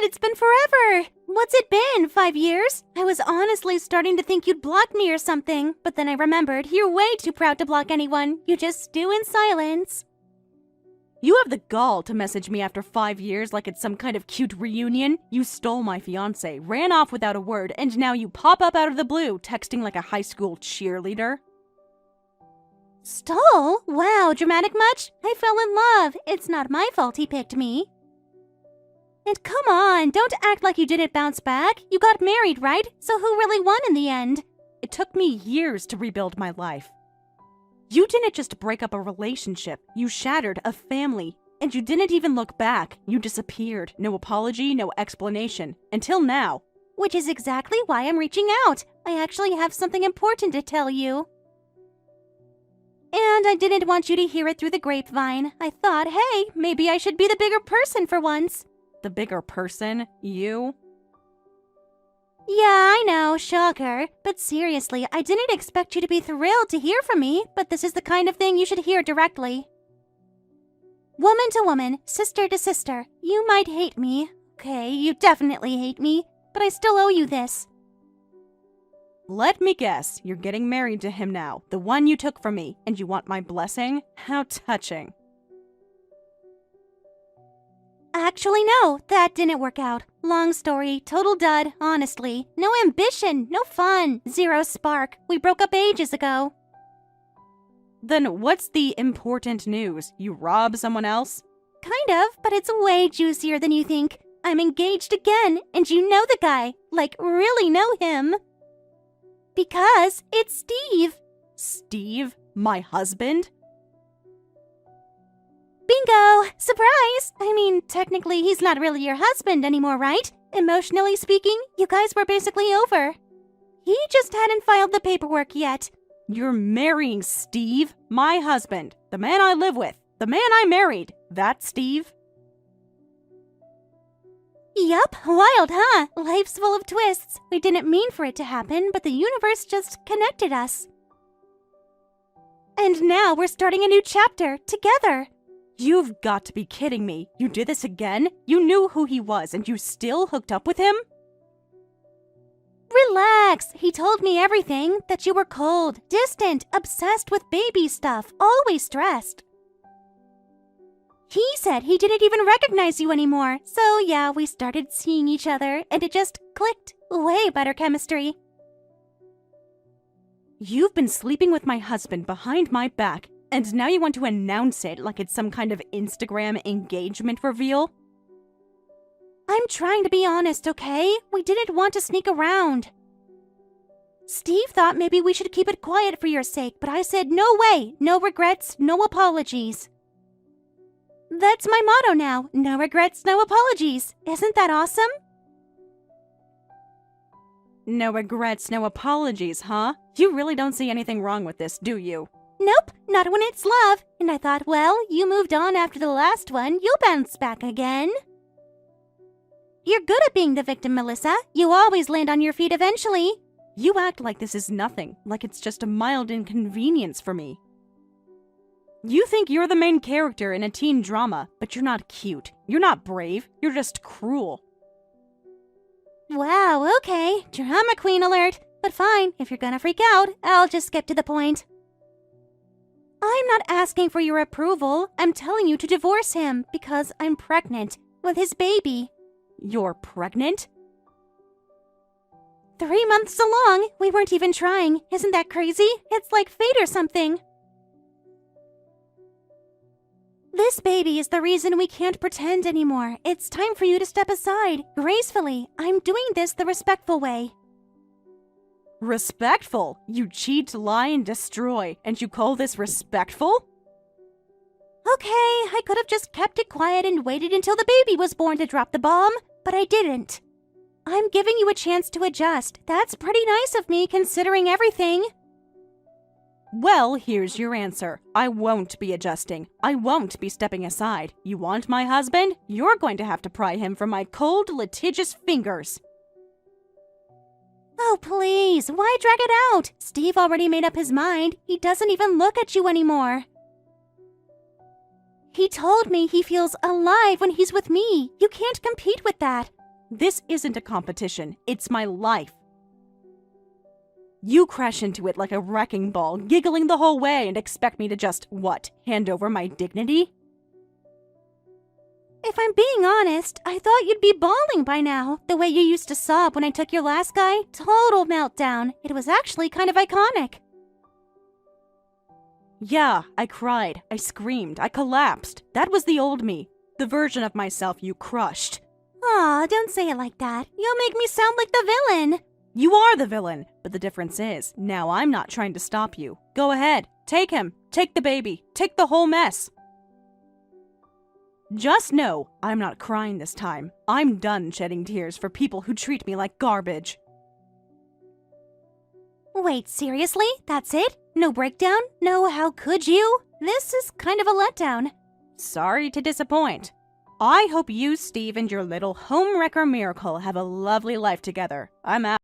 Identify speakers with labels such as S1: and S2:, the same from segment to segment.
S1: it's been forever! What's it been, 5 years? I was honestly starting to think you'd block me or something, but then I remembered you're way too proud to block anyone. You just stew in silence.
S2: You have the gall to message me after 5 years like it's some kind of cute reunion. You stole my fiancé, ran off without a word, and now you pop up out of the blue, texting like a high school cheerleader.
S1: Stole? Wow, dramatic much? I fell in love. It's not my fault he picked me. And come on, don't act like you didn't bounce back. You got married, right? So who really won in the end?
S2: It took me years to rebuild my life. You didn't just break up a relationship, you shattered a family. And you didn't even look back. You disappeared. No apology, no explanation. Until now.
S1: Which is exactly why I'm reaching out. I actually have something important to tell you. And I didn't want you to hear it through the grapevine. I thought, hey, maybe I should be the bigger person for once.
S2: The bigger person? You?
S1: Yeah, I know, shocker. But seriously, I didn't expect you to be thrilled to hear from me, but this is the kind of thing you should hear directly. Woman to woman, sister to sister, you might hate me. Okay, you definitely hate me, but I still owe you this.
S2: Let me guess, you're getting married to him now, the one you took from me, and you want my blessing? How touching.
S1: Actually, no, that didn't work out. Long story, total dud, honestly. No ambition, no fun, zero spark. We broke up ages ago.
S2: Then what's the important news? You rob someone else?
S1: Kind of, but it's way juicier than you think. I'm engaged again, and you know the guy. Like, really know him. Because it's Steve.
S2: Steve? My husband?
S1: Bingo! Surprise! I mean, technically, he's not really your husband anymore, right? Emotionally speaking, you guys were basically over. He just hadn't filed the paperwork yet.
S2: You're marrying Steve? My husband. The man I live with. The man I married. That's Steve?
S1: Yup, wild, huh? Life's full of twists. We didn't mean for it to happen, but the universe just connected us. And now we're starting a new chapter, together.
S2: You've got to be kidding me. You did this again? You knew who he was and you still hooked up with him?
S1: Relax. He told me everything. That you were cold, distant, obsessed with baby stuff, always stressed. He said he didn't even recognize you anymore. So yeah, we started seeing each other and it just clicked. Way better chemistry.
S2: You've been sleeping with my husband behind my back, and now you want to announce it like it's some kind of Instagram engagement reveal?
S1: I'm trying to be honest, okay? We didn't want to sneak around. Steve thought maybe we should keep it quiet for your sake, but I said no way, no regrets, no apologies. That's my motto now, no regrets, no apologies. Isn't that awesome?
S2: No regrets, no apologies, huh? You really don't see anything wrong with this, do you?
S1: Nope, not when it's love. And I thought, well, you moved on after the last one, you'll bounce back again. You're good at being the victim, Melissa. You always land on your feet eventually.
S2: You act like this is nothing, like it's just a mild inconvenience for me. You think you're the main character in a teen drama, but you're not cute. You're not brave. You're just cruel.
S1: Wow, okay. Drama queen alert. But fine, if you're gonna freak out, I'll just skip to the point. I'm not asking for your approval. I'm telling you to divorce him because I'm pregnant with his baby.
S2: You're pregnant?
S1: 3 months along, we weren't even trying. Isn't that crazy? It's like fate or something. This baby is the reason we can't pretend anymore. It's time for you to step aside, gracefully. I'm doing this the respectful way.
S2: Respectful? You cheat, lie, and destroy, and you call this respectful?
S1: Okay, I could have just kept it quiet and waited until the baby was born to drop the bomb, but I didn't. I'm giving you a chance to adjust. That's pretty nice of me considering everything.
S2: Well, here's your answer. I won't be adjusting. I won't be stepping aside. You want my husband? You're going to have to pry him from my cold, litigious fingers.
S1: Oh, please, why drag it out? Steve already made up his mind. He doesn't even look at you anymore. He told me he feels alive when he's with me. You can't compete with that.
S2: This isn't a competition. It's my life. You crash into it like a wrecking ball, giggling the whole way, and expect me to just, what, hand over my dignity?
S1: If I'm being honest, I thought you'd be bawling by now. The way you used to sob when I took your last guy. Total meltdown. It was actually kind of iconic.
S2: Yeah, I cried, I screamed, I collapsed. That was the old me. The version of myself you crushed.
S1: Aw, don't say it like that. You'll make me sound like the villain.
S2: You are the villain, but the difference is, now I'm not trying to stop you. Go ahead, take him, take the baby, take the whole mess. Just know, I'm not crying this time. I'm done shedding tears for people who treat me like garbage.
S1: Wait, seriously? That's it? No breakdown? No how could you? This is kind of a letdown.
S2: Sorry to disappoint. I hope you, Steve, and your little homewrecker miracle have a lovely life together. I'm out.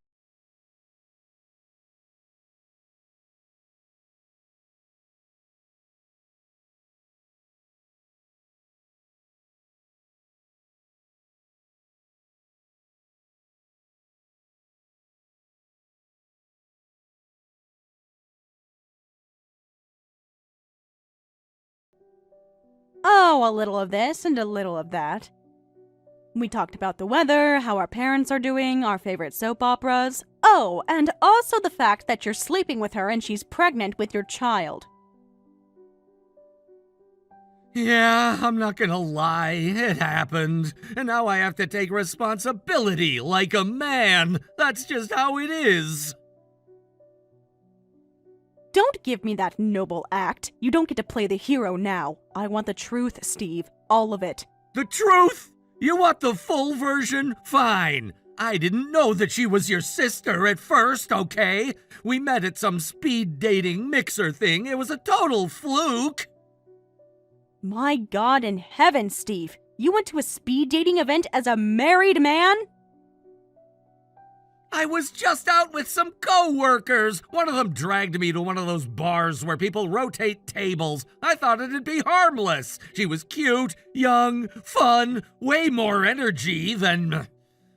S2: Oh, a little of this and a little of that. We talked about the weather, how our parents are doing, our favorite soap operas. Oh, and also the fact that you're sleeping with her and she's pregnant with your child.
S3: Yeah, I'm not gonna lie, it happened. And now I have to take responsibility like a man. That's just how it is.
S2: Don't give me that noble act. You don't get to play the hero now. I want the truth, Steve. All of it.
S3: The truth? You want the full version? Fine. I didn't know that she was your sister at first, okay? We met at some speed dating mixer thing. It was a total fluke.
S2: My God in heaven, Steve. You went to a speed dating event as a married man?
S3: I was just out with some co-workers. One of them dragged me to one of those bars where people rotate tables. I thought it'd be harmless. She was cute, young, fun, way more energy than...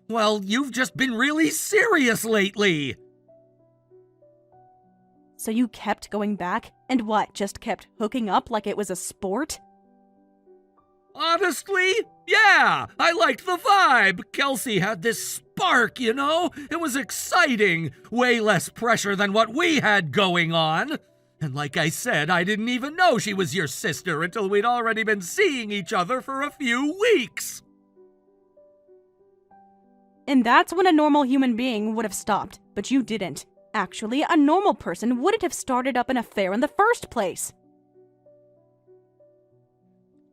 S3: Well, you've just been really serious lately.
S2: So you kept going back? And what, just kept hooking up like it was a sport?
S3: Honestly, yeah, I liked the vibe. Kelsey had this spark, you know? It was exciting. Way less pressure than what we had going on. And like I said, I didn't even know she was your sister until we'd already been seeing each other for a few weeks.
S2: And that's when a normal human being would have stopped, but you didn't. Actually, a normal person wouldn't have started up an affair in the first place.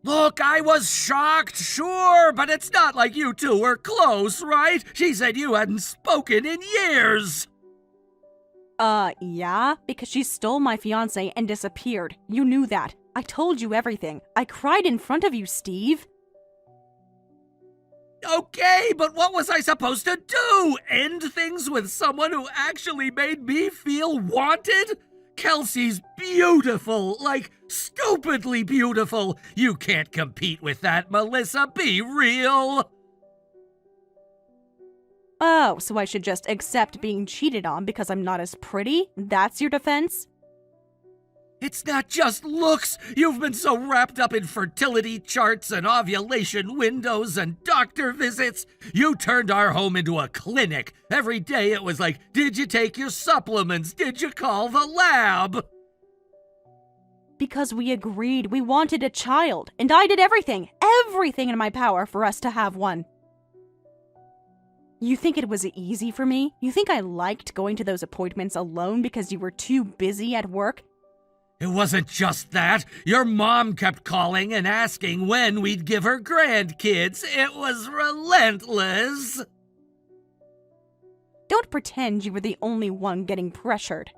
S3: Look, I was shocked, sure, but it's not like you two were close, right? She said you hadn't spoken in years.
S2: Yeah, because she stole my fiancé and disappeared. You knew that. I told you everything. I cried in front of you, Steve.
S3: Okay, but what was I supposed to do? End things with someone who actually made me feel wanted? Kelsey's beautiful, like stupidly beautiful. You can't compete with that, Melissa. Be real.
S2: Oh, so I should just accept being cheated on because I'm not as pretty? That's your defense?
S3: It's not just looks. You've been so wrapped up in fertility charts and ovulation windows and doctor visits. You turned our home into a clinic. Every day it was like, did you take your supplements? Did you call the lab?
S2: Because we agreed we wanted a child, and I did everything in my power for us to have one. You think it was easy for me? You think I liked going to those appointments alone because you were too busy at work?
S3: It wasn't just that. Your mom kept calling and asking when we'd give her grandkids. It was relentless.
S2: Don't pretend you were the only one getting pressured.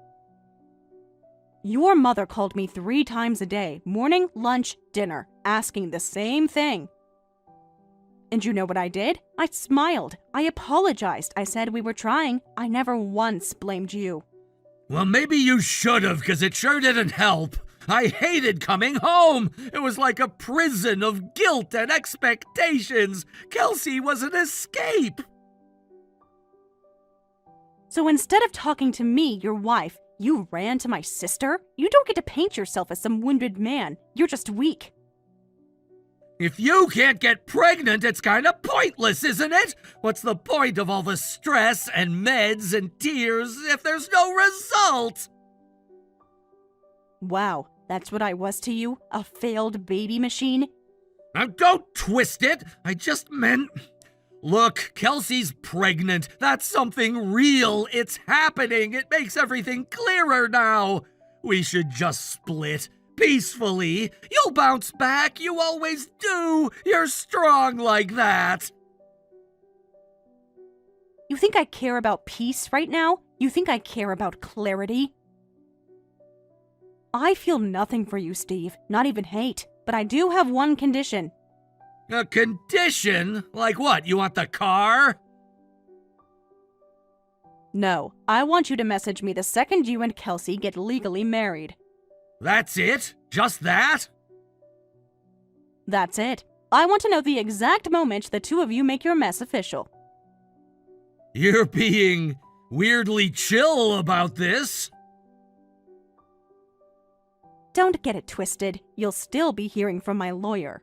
S2: Your mother called me 3 times a day, morning, lunch, dinner, asking the same thing. And you know what I did? I smiled. I apologized. I said we were trying. I never once blamed you.
S3: Well, maybe you should have, because it sure didn't help. I hated coming home. It was like a prison of guilt and expectations. Kelsey was an escape.
S2: So instead of talking to me, your wife, you ran to my sister? You don't get to paint yourself as some wounded man. You're just weak.
S3: If you can't get pregnant, it's kind of pointless, isn't it? What's the point of all the stress and meds and tears if there's no result?
S2: Wow, that's what I was to you? A failed baby machine?
S3: Now don't twist it. I just meant... Look, Kelsey's pregnant. That's something real. It's happening. It makes everything clearer now. We should just split. Peacefully. You'll bounce back. You always do. You're strong like that.
S2: You think I care about peace right now? You think I care about clarity? I feel nothing for you, Steve. Not even hate. But I do have one condition.
S3: A condition? Like what? You want the car?
S2: No, I want you to message me the second you and Kelsey get legally married.
S3: That's it? Just that?
S2: That's it. I want to know the exact moment the two of you make your mess official.
S3: You're being weirdly chill about this.
S2: Don't get it twisted. You'll still be hearing from my lawyer.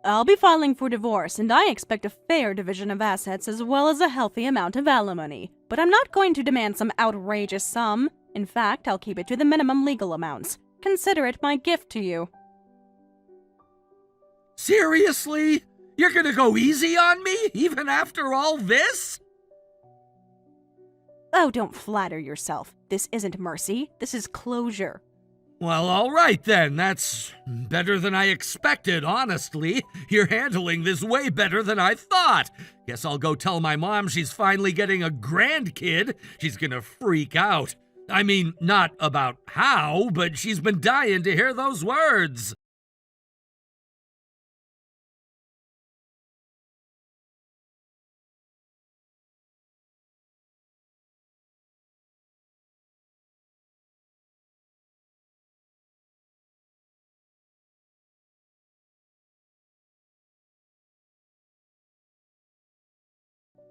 S2: I'll be filing for divorce, and I expect a fair division of assets as well as a healthy amount of alimony. But I'm not going to demand some outrageous sum. In fact, I'll keep it to the minimum legal amounts. Consider it my gift to you.
S3: Seriously? You're gonna go easy on me, even after all this?
S2: Oh, don't flatter yourself. This isn't mercy. This is closure.
S3: Well, all right then. That's better than I expected, honestly. You're handling this way better than I thought. Guess I'll go tell my mom she's finally getting a grandkid. She's gonna freak out. I mean, not about how, but she's been dying to hear those words.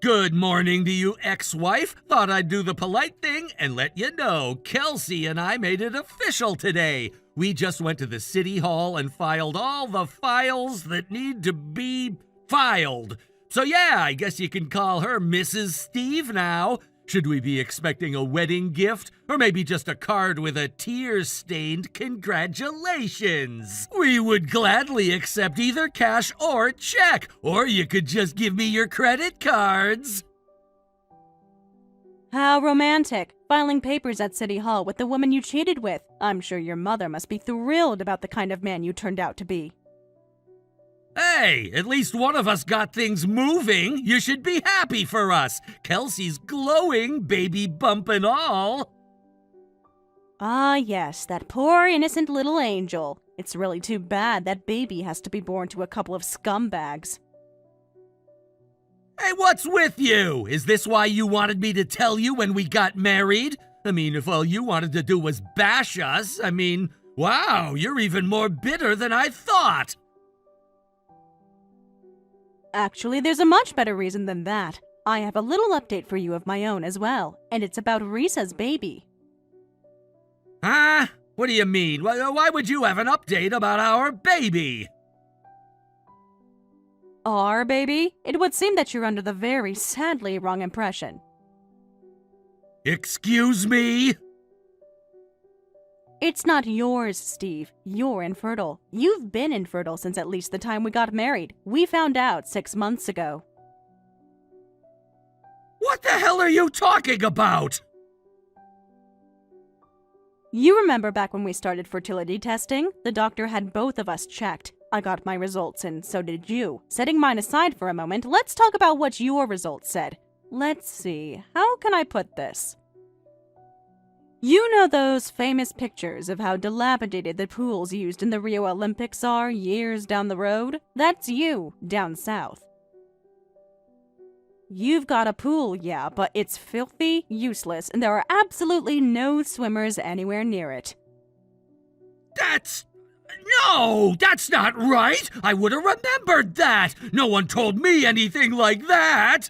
S3: Good morning to you, ex-wife. Thought I'd do the polite thing and let you know Kelsey and I made it official today. We just went to the city hall and filed all the files that need to be filed. So yeah, I guess you can call her Mrs. Steve now. Should we be expecting a wedding gift? Or maybe just a card with a tear-stained congratulations? We would gladly accept either cash or check. Or you could just give me your credit cards.
S2: How romantic. Filing papers at City Hall with the woman you cheated with. I'm sure your mother must be thrilled about the kind of man you turned out to be.
S3: Hey, at least one of us got things moving. You should be happy for us. Kelsey's glowing, baby bump and all.
S2: Ah, yes, that poor innocent little angel. It's really too bad that baby has to be born to a couple of scumbags.
S3: Hey, what's with you? Is this why you wanted me to tell you when we got married? I mean, if all you wanted to do was bash us, wow, you're even more bitter than I thought.
S2: Actually, there's a much better reason than that. I have a little update for you of my own as well, and it's about Risa's baby.
S3: Huh? What do you mean? Why would you have an update about our baby?
S2: Our baby? It would seem that you're under the very sadly wrong impression.
S3: Excuse me?
S2: It's not yours, Steve. You're infertile. You've been infertile since at least the time we got married. We found out 6 months ago.
S3: What the hell are you talking about?
S2: You remember back when we started fertility testing? The doctor had both of us checked. I got my results and so did you. Setting mine aside for a moment, let's talk about what your results said. Let's see, how can I put this? You know those famous pictures of how dilapidated the pools used in the Rio Olympics are years down the road? That's you, down south. You've got a pool, yeah, but it's filthy, useless, and there are absolutely no swimmers anywhere near it.
S3: That's not right! I would have remembered that! No one told me anything like that!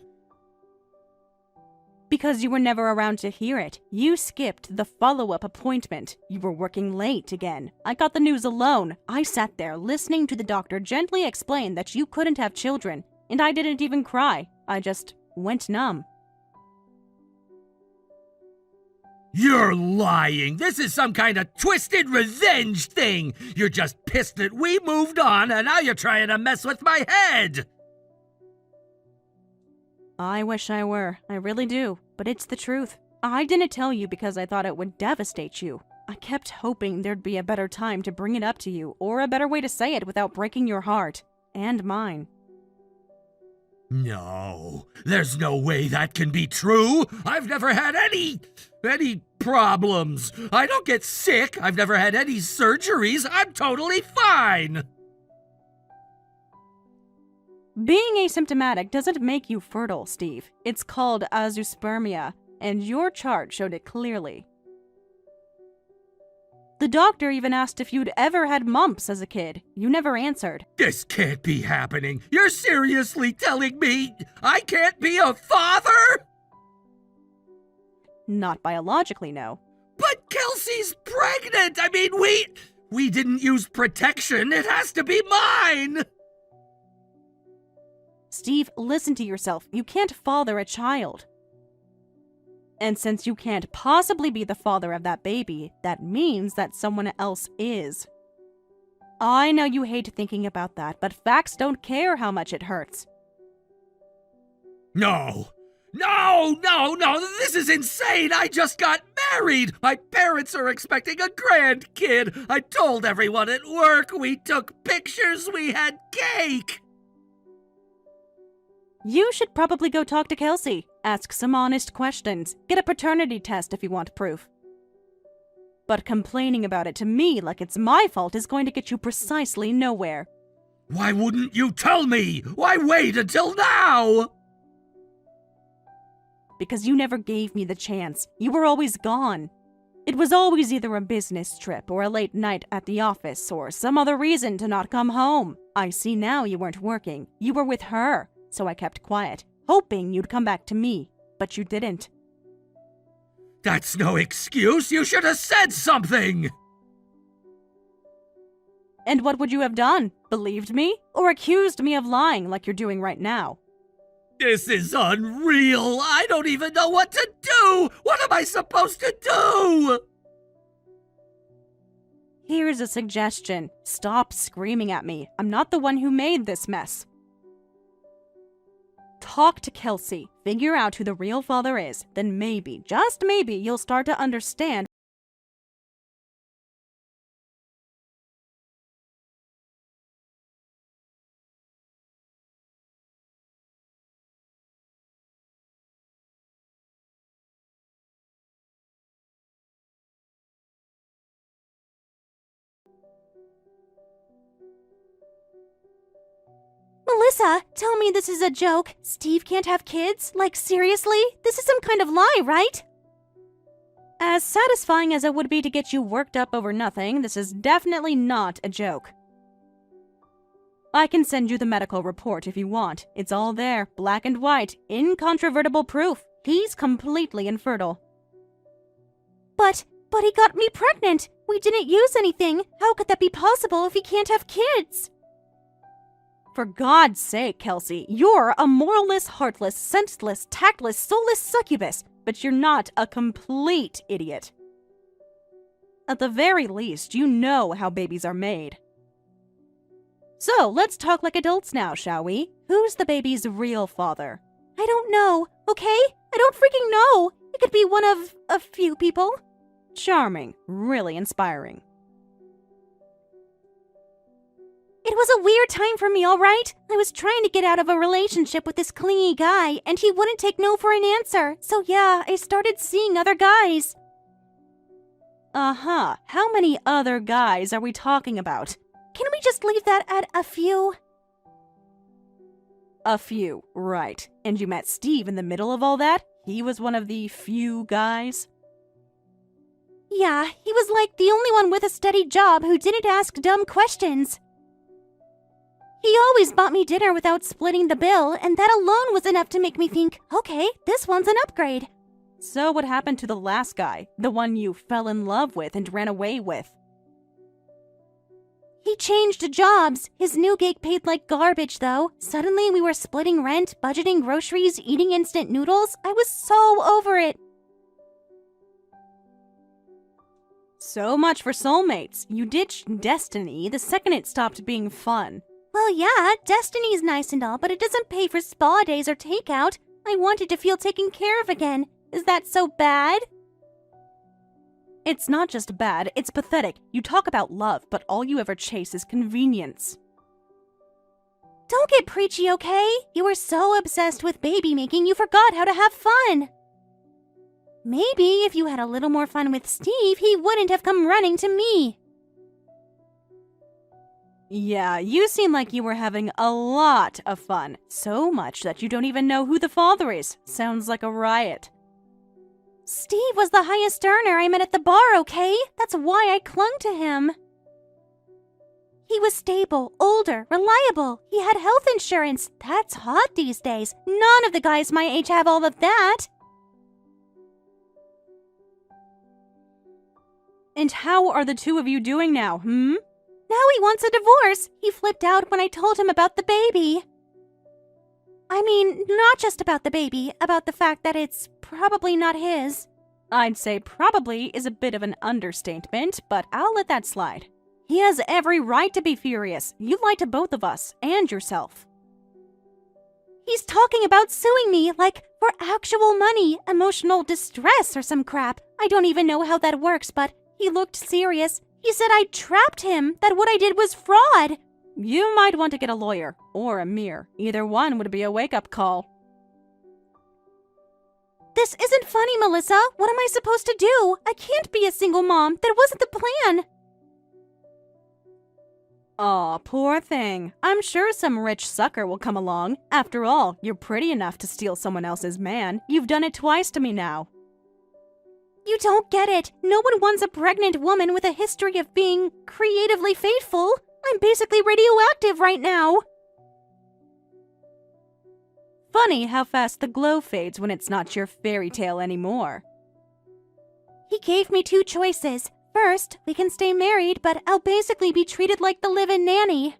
S2: Because you were never around to hear it. You skipped the follow-up appointment. You were working late again. I got the news alone. I sat there listening to the doctor gently explain that you couldn't have children, and I didn't even cry. I just went numb.
S3: You're lying! This is some kind of twisted revenge thing! You're just pissed that we moved on, and now you're trying to mess with my head!
S2: I wish I were. I really do. But it's the truth. I didn't tell you because I thought it would devastate you. I kept hoping there'd be a better time to bring it up to you, or a better way to say it without breaking your heart. And mine.
S3: No, there's no way that can be true. I've never had any problems. I don't get sick. I've never had any surgeries. I'm totally fine.
S2: Being asymptomatic doesn't make you fertile, Steve. It's called azoospermia, and your chart showed it clearly. The doctor even asked if you'd ever had mumps as a kid. You never answered.
S3: This can't be happening. You're seriously telling me I can't be a father?
S2: Not biologically, no.
S3: But Kelsey's pregnant! I mean, we didn't use protection. It has to be mine!
S2: Steve, listen to yourself. You can't father a child. And since you can't possibly be the father of that baby, that means that someone else is. I know you hate thinking about that, but facts don't care how much it hurts.
S3: No, this is insane! I just got married! My parents are expecting a grandkid! I told everyone at work, we took pictures, we had cake!
S2: You should probably go talk to Kelsey. Ask some honest questions. Get a paternity test if you want proof. But complaining about it to me like it's my fault is going to get you precisely nowhere.
S3: Why wouldn't you tell me? Why wait until now?
S2: Because you never gave me the chance. You were always gone. It was always either a business trip or a late night at the office or some other reason to not come home. I see now you weren't working. You were with her. So I kept quiet, hoping you'd come back to me, but you didn't.
S3: That's no excuse. You should have said something.
S2: And what would you have done? Believed me? Or accused me of lying like you're doing right now?
S3: This is unreal. I don't even know what to do. What am I supposed to do?
S2: Here's a suggestion. Stop screaming at me. I'm not the one who made this mess. Talk to Kelsey, figure out who the real father is, then maybe, just maybe, you'll start to understand.
S1: Melissa, tell me this is a joke. Steve can't have kids? Like, seriously? This is some kind of lie, right?
S2: As satisfying as it would be to get you worked up over nothing, this is definitely not a joke. I can send you the medical report if you want. It's all there, black and white, incontrovertible proof. He's completely infertile.
S1: But he got me pregnant. We didn't use anything. How could that be possible if he can't have kids?
S2: For God's sake, Kelsey, you're a moralless, heartless, senseless, tactless, soulless succubus, but you're not a complete idiot. At the very least, you know how babies are made. So, let's talk like adults now, shall we? Who's the baby's real father?
S1: I don't know, okay? I don't freaking know. It could be one of a few people.
S2: Charming. Really inspiring.
S1: It was a weird time for me, all right? I was trying to get out of a relationship with this clingy guy, and he wouldn't take no for an answer. So yeah, I started seeing other guys.
S2: Uh-huh. How many other guys are we talking about?
S1: Can we just leave that at a few?
S2: A few, right. And you met Steve in the middle of all that? He was one of the few guys?
S1: Yeah, he was like the only one with a steady job who didn't ask dumb questions. He always bought me dinner without splitting the bill, and that alone was enough to make me think, okay, this one's an upgrade.
S2: So what happened to the last guy? The one you fell in love with and ran away with?
S1: He changed jobs. His new gig paid like garbage, though. Suddenly, we were splitting rent, budgeting groceries, eating instant noodles. I was so over it.
S2: So much for soulmates. You ditched destiny the second it stopped being fun.
S1: Well, yeah, Destiny's nice and all, but it doesn't pay for spa days or takeout. I wanted to feel taken care of again. Is that so bad?
S2: It's not just bad, it's pathetic. You talk about love, but all you ever chase is convenience.
S1: Don't get preachy, okay? You were so obsessed with baby making you forgot how to have fun. Maybe if you had a little more fun with Steve, he wouldn't have come running to me.
S2: Yeah, you seem like you were having a lot of fun. So much that you don't even know who the father is. Sounds like a riot.
S1: Steve was the highest earner I met at the bar, okay? That's why I clung to him. He was stable, older, reliable. He had health insurance. That's hot these days. None of the guys my age have all of that.
S2: And how are the two of you doing now,
S1: Now he wants a divorce. He flipped out when I told him about the baby. I mean, not just about the baby, about the fact that it's probably not his.
S2: I'd say probably is a bit of an understatement, but I'll let that slide. He has every right to be furious. You lied to both of us and yourself.
S1: He's talking about suing me, like, for actual money, emotional distress or some crap. I don't even know how that works, but he looked serious. He said I trapped him, that what I did was fraud.
S2: You might want to get a lawyer, or a mirror. Either one would be a wake-up call.
S1: This isn't funny, Melissa. What am I supposed to do? I can't be a single mom. That wasn't the plan.
S2: Aw, poor thing. I'm sure some rich sucker will come along. After all, you're pretty enough to steal someone else's man. You've done it twice to me now.
S1: You don't get it. No one wants a pregnant woman with a history of being creatively faithful. I'm basically radioactive right now.
S2: Funny how fast the glow fades when it's not your fairy tale anymore.
S1: He gave me two choices. First, we can stay married, but I'll basically be treated like the live-in nanny.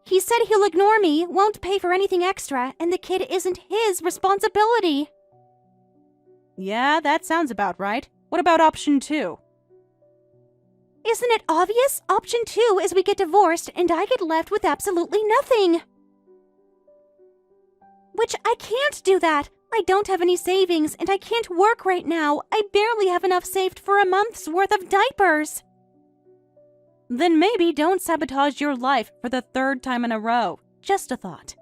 S1: He said he'll ignore me, won't pay for anything extra, and the kid isn't his responsibility.
S2: Yeah, that sounds about right. What about option 2?
S1: Isn't it obvious? Option 2 is we get divorced and I get left with absolutely nothing. Which I can't do that. I don't have any savings and I can't work right now. I barely have enough saved for a month's worth of diapers.
S2: Then maybe don't sabotage your life for the 3rd time in a row. Just a thought.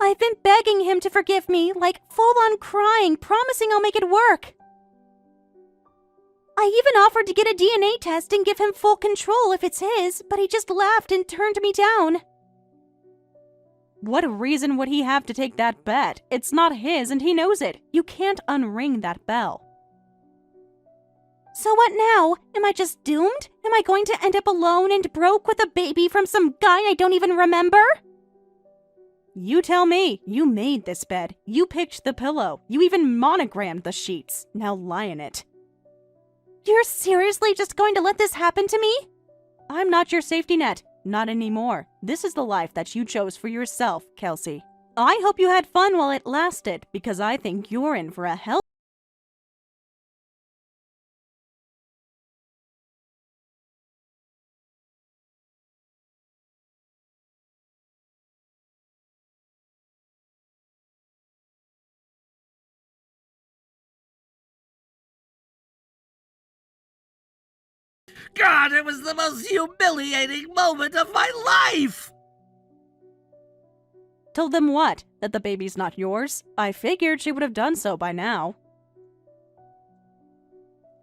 S1: I've been begging him to forgive me, like full-on crying, promising I'll make it work. I even offered to get a DNA test and give him full control if it's his, but he just laughed and turned me down.
S2: What reason would he have to take that bet? It's not his and he knows it. You can't unring that bell.
S1: So what now? Am I just doomed? Am I going to end up alone and broke with a baby from some guy I don't even remember?
S2: You tell me. You made this bed. You picked the pillow. You even monogrammed the sheets. Now lie in it.
S1: You're seriously just going to let this happen to me?
S2: I'm not your safety net. Not anymore. This is the life that you chose for yourself, Kelsey. I hope you had fun while it lasted, because I think you're in for a hell.
S3: God, it was the most humiliating moment of my life!
S2: Told them what? That the baby's not yours? I figured she would have done so by now.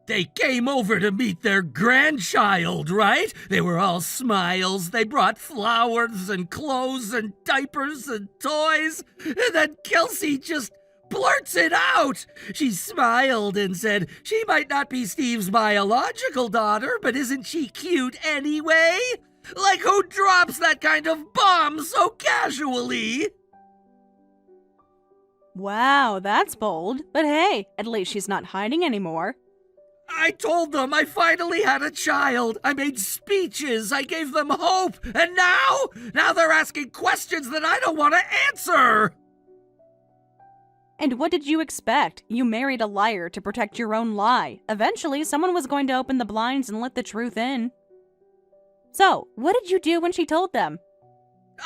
S3: They came over to meet their grandchild, right? They were all smiles. They brought flowers and clothes and diapers and toys. And then Kelsey just blurts it out. She smiled and said she might not be Steve's biological daughter, but isn't she cute anyway? Like, who drops that kind of bomb so casually?
S2: Wow, that's bold. But hey, at least she's not hiding anymore.
S3: I told them I finally had a child. I made speeches. I gave them hope. And now they're asking questions that I don't want to answer.
S2: And what did you expect? You married a liar to protect your own lie. Eventually, someone was going to open the blinds and let the truth in. So, what did you do when she told them?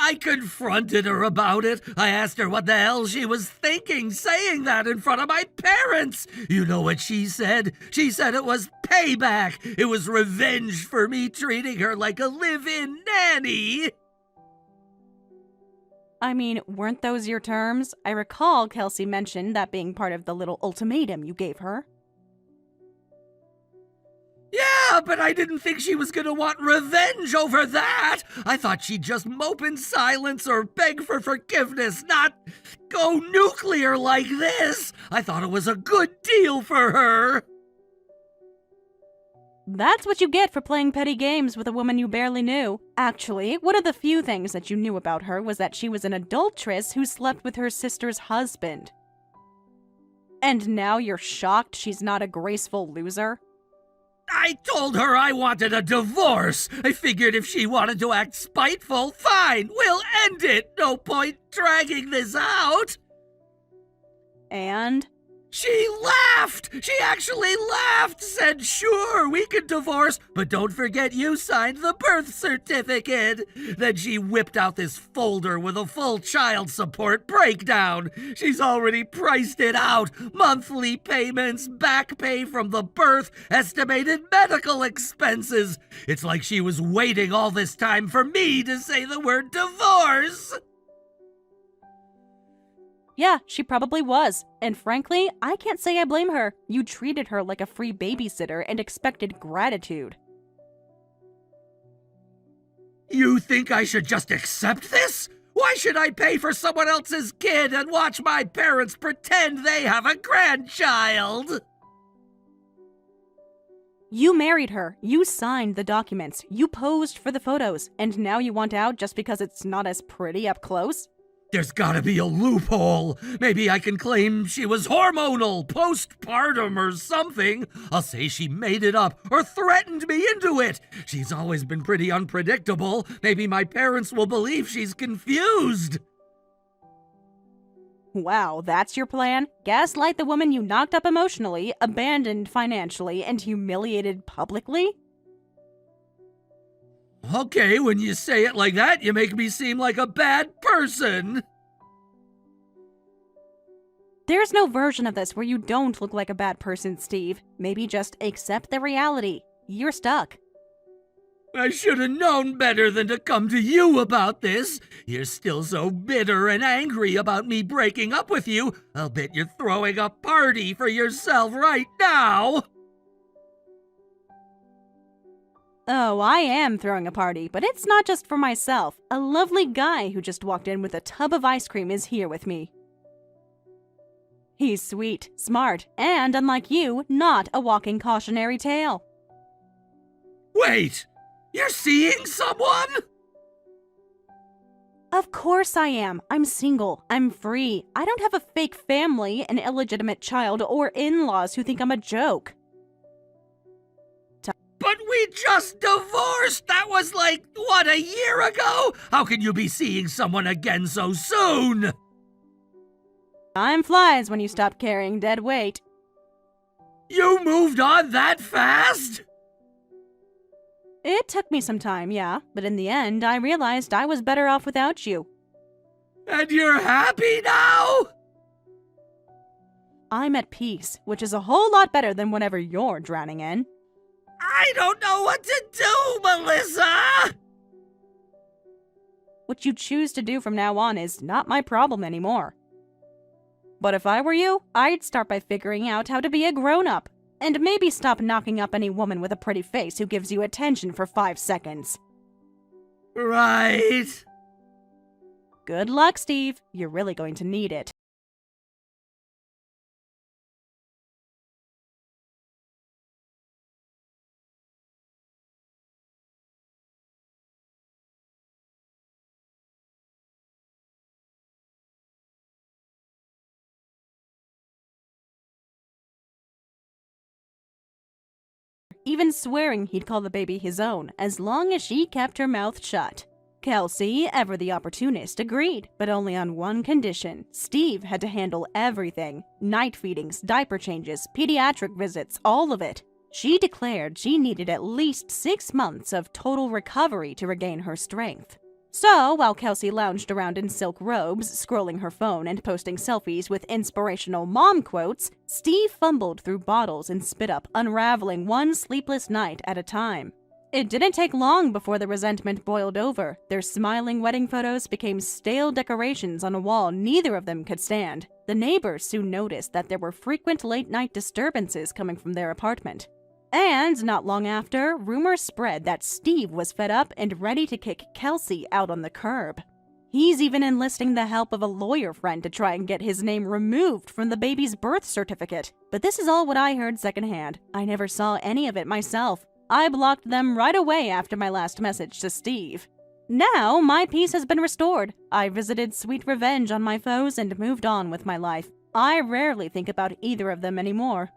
S3: I confronted her about it. I asked her what the hell she was thinking, saying that in front of my parents. You know what she said? She said it was payback. It was revenge for me treating her like a live-in nanny.
S2: I mean, weren't those your terms? I recall Kelsey mentioned that being part of the little ultimatum you gave her.
S3: Yeah, but I didn't think she was gonna want revenge over that. I thought she'd just mope in silence or beg for forgiveness, not go nuclear like this. I thought it was a good deal for her.
S2: That's what you get for playing petty games with a woman you barely knew. Actually, one of the few things that you knew about her was that she was an adulteress who slept with her sister's husband. And now you're shocked she's not a graceful loser?
S3: I told her I wanted a divorce. I figured if she wanted to act spiteful, fine, we'll end it. No point dragging this out.
S2: And?
S3: She laughed! She actually laughed! Said, sure, we could divorce, but don't forget you signed the birth certificate! Then she whipped out this folder with a full child support breakdown. She's already priced it out. Monthly payments, back pay from the birth, estimated medical expenses. It's like she was waiting all this time for me to say the word divorce!
S2: Yeah, she probably was. And frankly, I can't say I blame her. You treated her like a free babysitter and expected gratitude.
S3: You think I should just accept this? Why should I pay for someone else's kid and watch my parents pretend they have a grandchild?
S2: You married her, you signed the documents, you posed for the photos, and now you want out just because it's not as pretty up close?
S3: There's gotta be a loophole. Maybe I can claim she was hormonal, postpartum, or something. I'll say she made it up or threatened me into it. She's always been pretty unpredictable. Maybe my parents will believe she's confused.
S2: Wow, that's your plan? Gaslight the woman you knocked up emotionally, abandoned financially, and humiliated publicly?
S3: Okay, when you say it like that, you make me seem like a bad person.
S2: There's no version of this where you don't look like a bad person, Steve. Maybe just accept the reality. You're stuck.
S3: I should have known better than to come to you about this. You're still so bitter and angry about me breaking up with you. I'll bet you're throwing a party for yourself right now.
S2: Oh, I am throwing a party, but it's not just for myself. A lovely guy who just walked in with a tub of ice cream is here with me. He's sweet, smart, and, unlike you, not a walking cautionary tale.
S3: Wait, you're seeing someone?
S2: Of course I am. I'm single. I'm free. I don't have a fake family, an illegitimate child, or in-laws who think I'm a joke.
S3: But we just divorced! That was like, what, a year ago? How can you be seeing someone again so soon?
S2: Time flies when you stop carrying dead weight.
S3: You moved on that fast?
S2: It took me some time, yeah, but in the end, I realized I was better off without you.
S3: And you're happy now?
S2: I'm at peace, which is a whole lot better than whatever you're drowning in.
S3: I don't know what to do, Melissa!
S2: What you choose to do from now on is not my problem anymore. But if I were you, I'd start by figuring out how to be a grown-up. And maybe stop knocking up any woman with a pretty face who gives you attention for 5 seconds.
S3: Right.
S2: Good luck, Steve. You're really going to need it. even swearing he'd call the baby his own as long as she kept her mouth shut. Kelsey, ever the opportunist, agreed, but only on one condition. Steve had to handle everything. Night feedings, diaper changes, pediatric visits, all of it. She declared she needed at least 6 months of total recovery to regain her strength. So, while Kelsey lounged around in silk robes, scrolling her phone and posting selfies with inspirational mom quotes, Steve fumbled through bottles and spit up, unraveling one sleepless night at a time. It didn't take long before the resentment boiled over. Their smiling wedding photos became stale decorations on a wall neither of them could stand. The neighbors soon noticed that there were frequent late-night disturbances coming from their apartment. And not long after, rumors spread that Steve was fed up and ready to kick Kelsey out on the curb. He's even enlisting the help of a lawyer friend to try and get his name removed from the baby's birth certificate. But this is all what I heard secondhand. I never saw any of it myself. I blocked them right away after my last message to Steve. Now, my peace has been restored. I visited sweet revenge on my foes and moved on with my life. I rarely think about either of them anymore.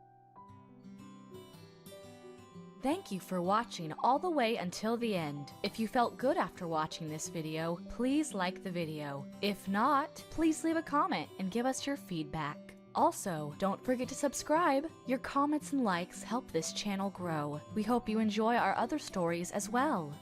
S4: Thank you for watching all the way until the end. If you felt good after watching this video, please like the video. If not, please leave a comment and give us your feedback. Also, don't forget to subscribe. Your comments and likes help this channel grow. We hope you enjoy our other stories as well.